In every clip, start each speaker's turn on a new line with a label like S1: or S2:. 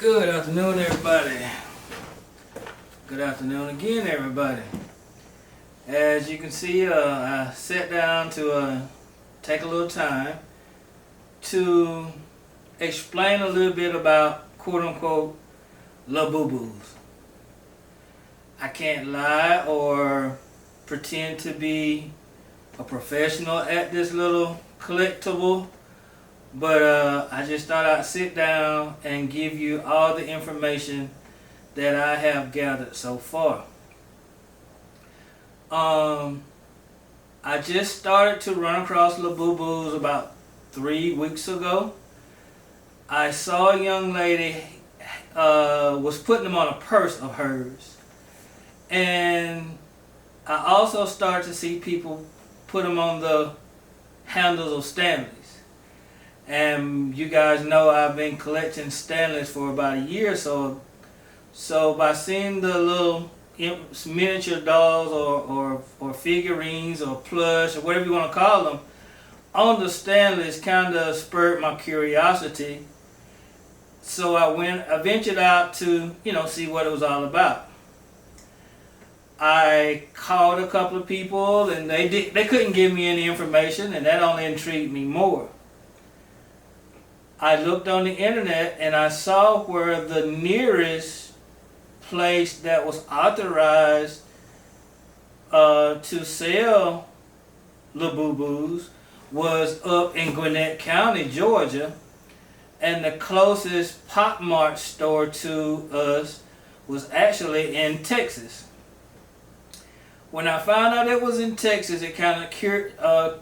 S1: Good afternoon, everybody. Good afternoon again, everybody. As you can see, I sat down to take a little time to explain a little bit about quote-unquote Labubus. I can't lie or pretend to be a professional at this little collectible, but I just thought I'd sit down and give you all the information that I have gathered so far. I just started to run across Labubus about 3 weeks ago. I saw a young lady was putting them on a purse of hers, and I also started to see people put them on the handles of Stanleys. And you guys know I've been collecting Stanleys for about a year or so. So by seeing the little miniature dolls or figurines or plush or whatever you want to call them on the Stanleys kind of spurred my curiosity. So I ventured out to, see what it was all about. I called a couple of people and they couldn't give me any information, and that only intrigued me more. I looked on the internet and I saw where the nearest place that was authorized to sell Labubus was up in Gwinnett County, Georgia, and the closest Pop Mart store to us was actually in Texas. When I found out it was in Texas, it kind of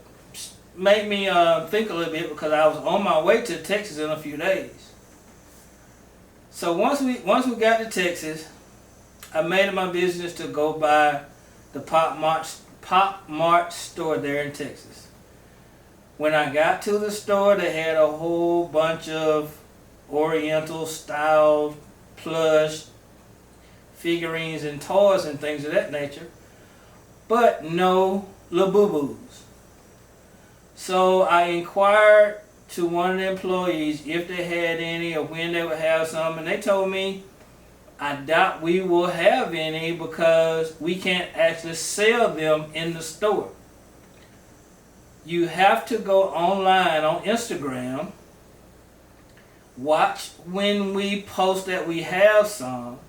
S1: made me think a little bit, because I was on my way to Texas in a few days. So once we got to Texas, I made it my business to go by the Pop Mart store there in Texas. When I got to the store, they had a whole bunch of Oriental style plush figurines and toys and things of that nature, but no Labubus. So I inquired to one of the employees if they had any or when they would have some, and they told me, I doubt we will have any because we can't actually sell them in the store. You have to go online on Instagram, watch when we post that we have some,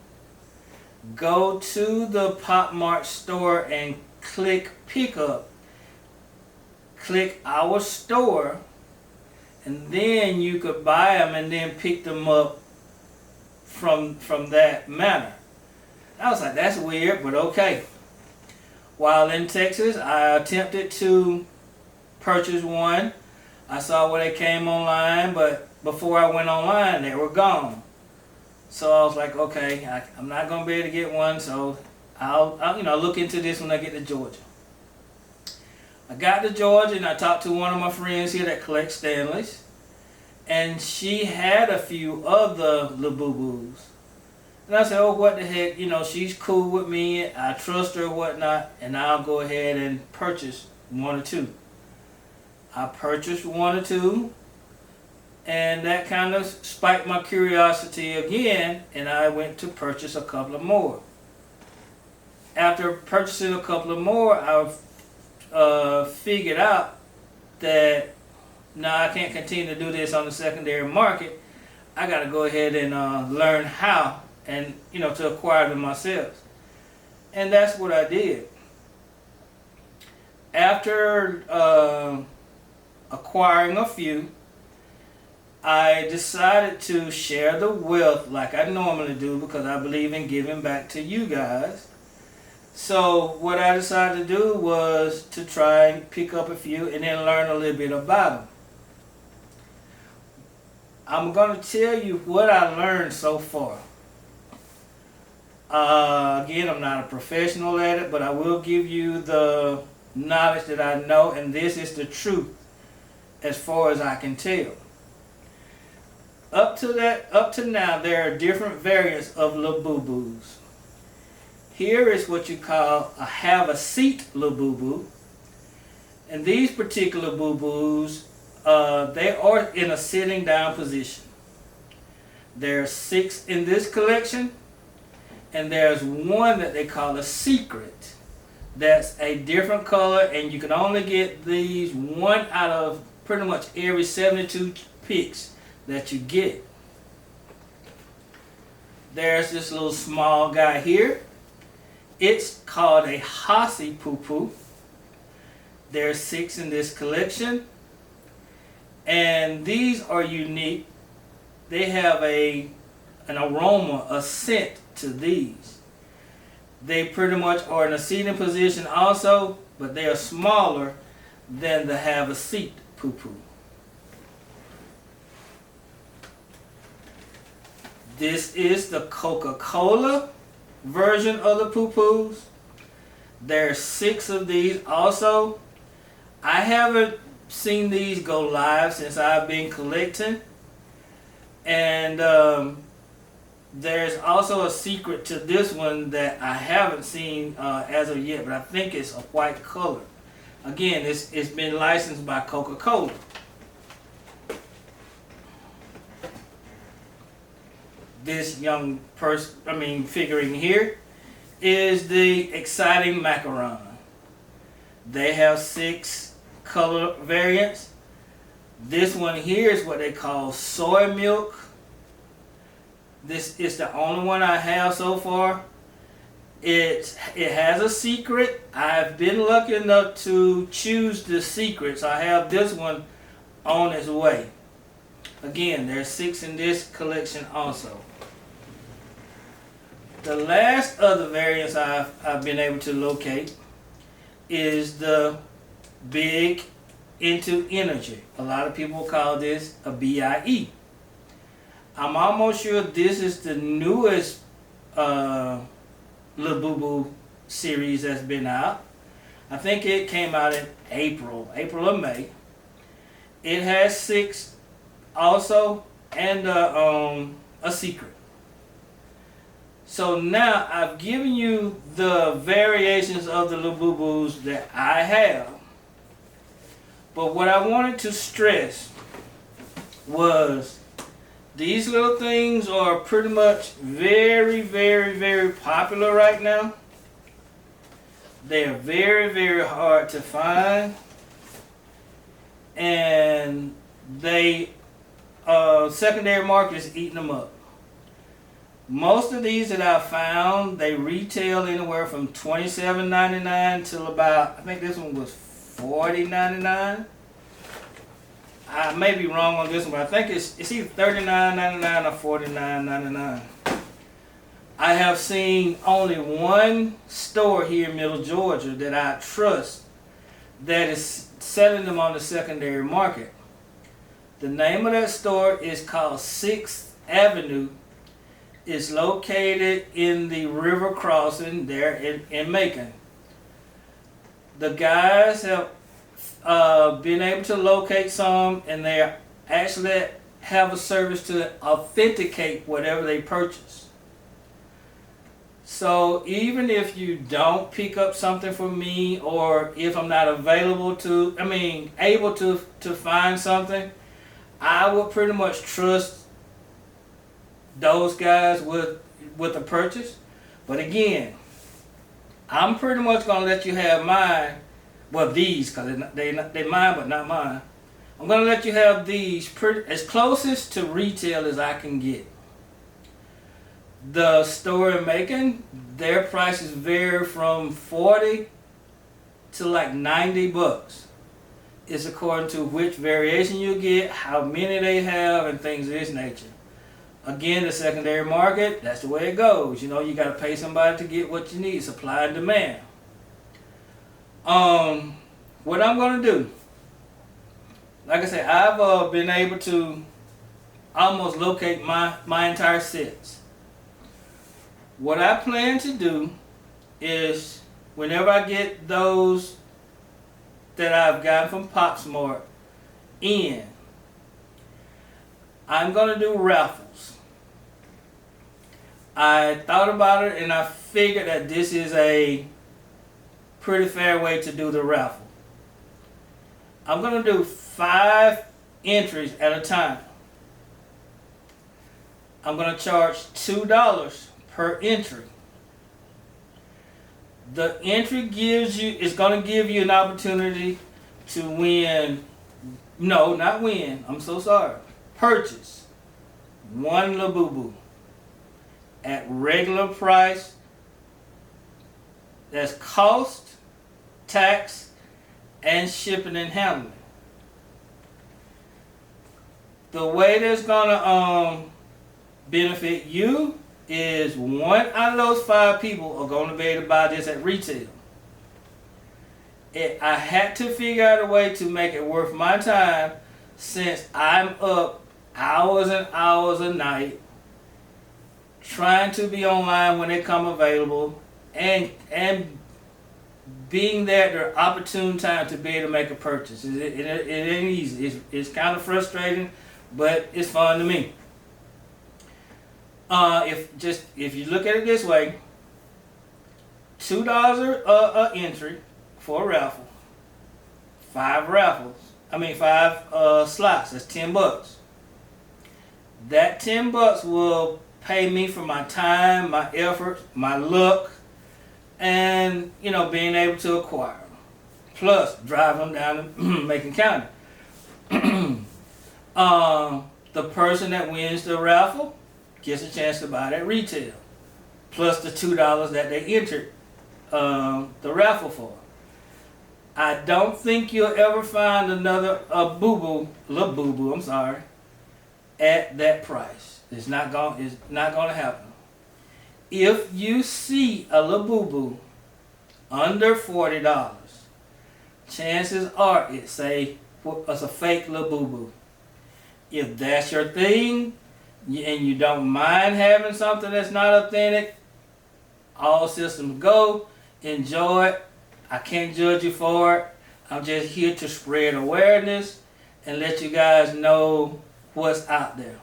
S1: go to the Pop Mart store and click pick up. Click our store, and then you could buy them and then pick them up from that manner. I was like, that's weird, but okay. While in Texas, I attempted to purchase one. I saw where they came online, but before I went online, they were gone. So I was like, okay, I'm not gonna be able to get one, so I'll look into this when I get to Georgia. I got to Georgia and I talked to one of my friends here that collects Stanleys, and she had a few of the Labubus. And I said, oh, what the heck, she's cool with me, I trust her, whatnot, and I'll go ahead and purchase one or two. I purchased one or two, and that kind of spiked my curiosity again, and I went to purchase a couple of more. After purchasing a couple of more, I figured out that now I can't continue to do this on the secondary market. I got to go ahead and learn how and to acquire them myself, and that's what I did. After acquiring a few, I decided to share the wealth like I normally do, because I believe in giving back to you guys. So what I decided to do was to try and pick up a few and then learn a little bit about them. I'm going to tell you what I learned so far. Again, I'm not a professional at it, but I will give you the knowledge that I know, and this is the truth as far as I can tell. Up to now, there are different variants of Labubus. Here is what you call a have a seat Labubu, and these particular Labubus, they are in a sitting down position. There's 6 in this collection, and there's one that they call a secret. That's a different color, and you can only get these one out of pretty much every 72 picks that you get. There's this little small guy here. It's called a Hossy Poo Poo. There's 6 in this collection, and these are unique. They have an aroma, a scent to these. They pretty much are in a seating position also, but they are smaller than the have a seat poo poo. This is the Coca-Cola version of the poo poos. There's 6 of these also. I haven't seen these go live since I've been collecting. And there's also a secret to this one that I haven't seen as of yet, but I think it's a white color. Again, it's been licensed by Coca-Cola. This young figurine here is the exciting macaron. They have 6 color variants. This one here is what they call soy milk. This is the only one I have so far. It has a secret. I've been lucky enough to choose the secret, so I have this one on its way. Again, there's 6 in this collection also. The last of the variants I've been able to locate is the Big Into Energy. A lot of people call this a BIE. I'm almost sure this is the newest Labubu series that's been out. I think it came out in April or May. It has 6 also, and a secret. So now I've given you the variations of the Labubus that I have. But what I wanted to stress was these little things are pretty much very, very, very popular right now. They are very, very hard to find. And they, secondary market is eating them up. Most of these that I found, they retail anywhere from $27.99 till about, I think this one was $40.99. I may be wrong on this one, but I think it's either $39.99 or $49.99. I have seen only one store here in Middle Georgia that I trust that is selling them on the secondary market. The name of that store is called 6th Avenue. It's located in the river crossing there in Macon. The guys have been able to locate some, and they actually have a service to authenticate whatever they purchase. So even if you don't pick up something from me, or if I'm not able to find something, I will pretty much trust those guys with the purchase. But again, I'm pretty much going to let you have mine. Well, these, because they're mine, but not mine. I'm going to let you have these as closest to retail as I can get. The store in Macon, their prices vary from $40 to like $90. It's according to which variation you get, how many they have, and things of this nature. Again, the secondary market, that's the way it goes. You know, you got to pay somebody to get what you need, supply and demand. What I'm going to do, like I said, I've been able to almost locate my entire sets. What I plan to do is, whenever I get those that I've gotten from PopSmart in, I'm going to do raffles. I thought about it, and I figured that this is a pretty fair way to do the raffle. I'm going to do 5 entries at a time. I'm going to charge $2 per entry. The entry is going to give you an opportunity to win, no, not win, I'm so sorry, purchase one Labubu at regular price. That's cost, tax, and shipping and handling. The way that's gonna benefit you is one out of those 5 people are gonna be able to buy this at retail. I had to figure out a way to make it worth my time, since I'm up hours and hours a night trying to be online when they come available, and being there at the opportune time to be able to make a purchase. It ain't easy. It's kind of frustrating, but it's fun to me. If you look at it this way, $2 a entry for a raffle. 5 slots. That's $10. That $10 will pay me for my time, my effort, my luck, and being able to acquire them. Plus drive them down to Macon County. The person that wins the raffle gets a chance to buy it at retail, plus the $2 that they entered the raffle for. I don't think you'll ever find another Labubu, I'm sorry, at that price. It's not going to happen. If you see a Labubu under $40, chances are it's a fake Labubu. If that's your thing and you don't mind having something that's not authentic, all systems go. Enjoy it. I can't judge you for it. I'm just here to spread awareness and let you guys know what's out there.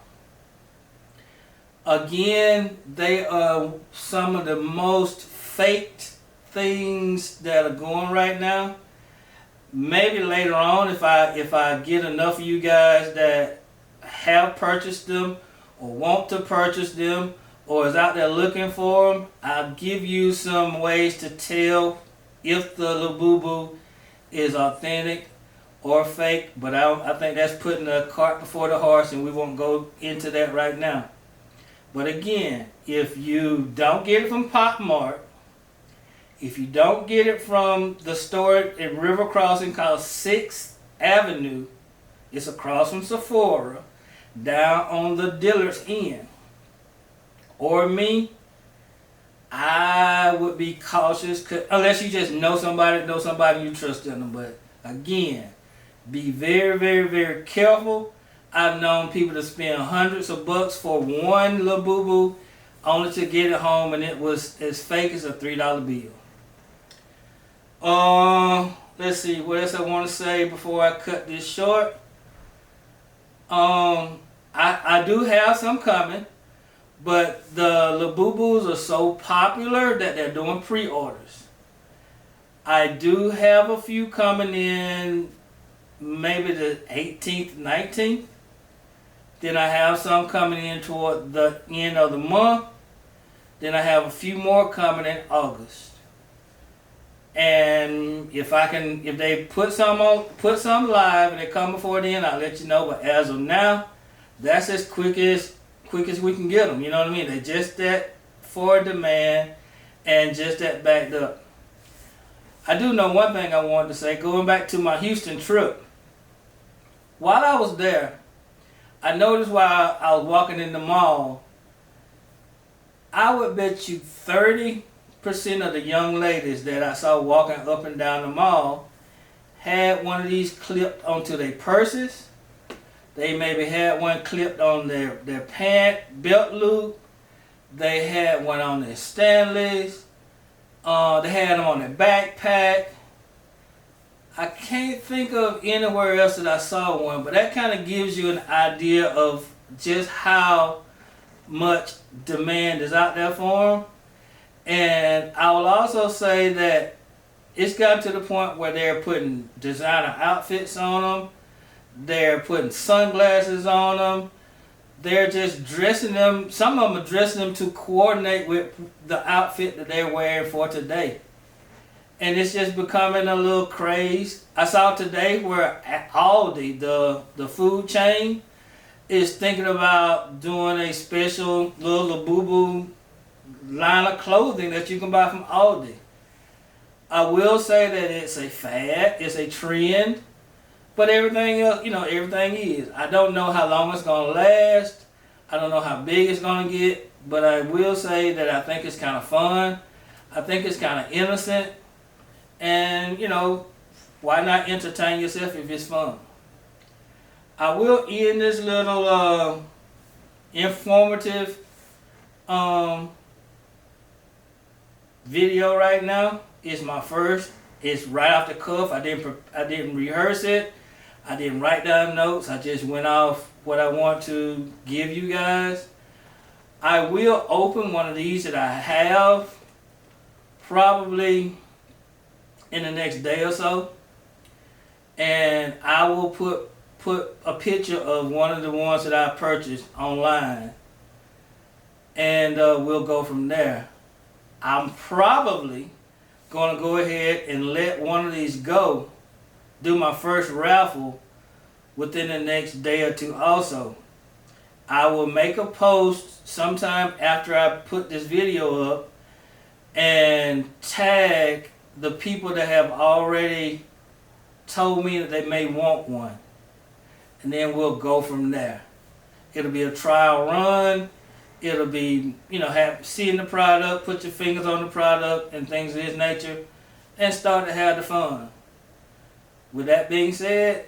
S1: Again, they are some of the most faked things that are going right now. Maybe later on, if I get enough of you guys that have purchased them or want to purchase them or is out there looking for them, I'll give you some ways to tell if the Labubu is authentic or fake. But I think that's putting the cart before the horse, and we won't go into that right now. But again, if you don't get it from Pop Mart, if you don't get it from the store in River Crossing called 6th Avenue, it's across from Sephora, down on the Dillard's end, or me, I would be cautious, unless you just know somebody you trust in them. But again, be very, very, very careful. I've known people to spend hundreds of bucks for one Labubu only to get it home and it was as fake as a $3 bill. Let's see, what else I want to say before I cut this short. I do have some coming, but the Labubus are so popular that they're doing pre-orders. I do have a few coming in maybe the 18th, 19th. Then I have some coming in toward the end of the month. Then I have a few more coming in August. And if they put some live and they come before then, I'll let you know. But as of now, that's as quick as we can get them. You know what I mean? They're just that for demand and just that backed up. I do know one thing I wanted to say. Going back to my Houston trip, while I was there, I noticed while I was walking in the mall, I would bet you 30% of the young ladies that I saw walking up and down the mall had one of these clipped onto their purses. They maybe had one clipped on their pant belt loop. They had one on their Stanleys. They had them on their backpack. I can't think of anywhere else that I saw one, but that kind of gives you an idea of just how much demand is out there for them. And I will also say that it's gotten to the point where they're putting designer outfits on them. They're putting sunglasses on them. they're just dressing them. Some of them are dressing them to coordinate with the outfit that they're wearing for today. And it's just becoming a little craze. I saw today where Aldi, the food chain, is thinking about doing a special little Labubus line of clothing that you can buy from Aldi. I will say that it's a fad, it's a trend, but everything else, everything is. I don't know how long it's going to last. I don't know how big it's going to get, but I will say that I think it's kind of fun. I think it's kind of innocent. And, why not entertain yourself if it's fun? I will end this little informative video right now. It's my first. It's right off the cuff. I didn't rehearse it. I didn't write down notes. I just went off what I want to give you guys. I will open one of these that I have probably in the next day or so, and I will put a picture of one of the ones that I purchased online, and we'll go from there. I'm probably going to go ahead and let one of these go, do my first raffle within the next day or two also. I will make a post sometime after I put this video up and tag the people that have already told me that they may want one. And then we'll go from there. It'll be a trial run. It'll be, seeing the product, put your fingers on the product and things of this nature, and start to have the fun. With that being said,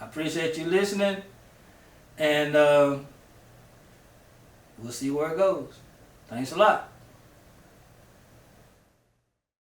S1: I appreciate you listening, and we'll see where it goes. Thanks a lot.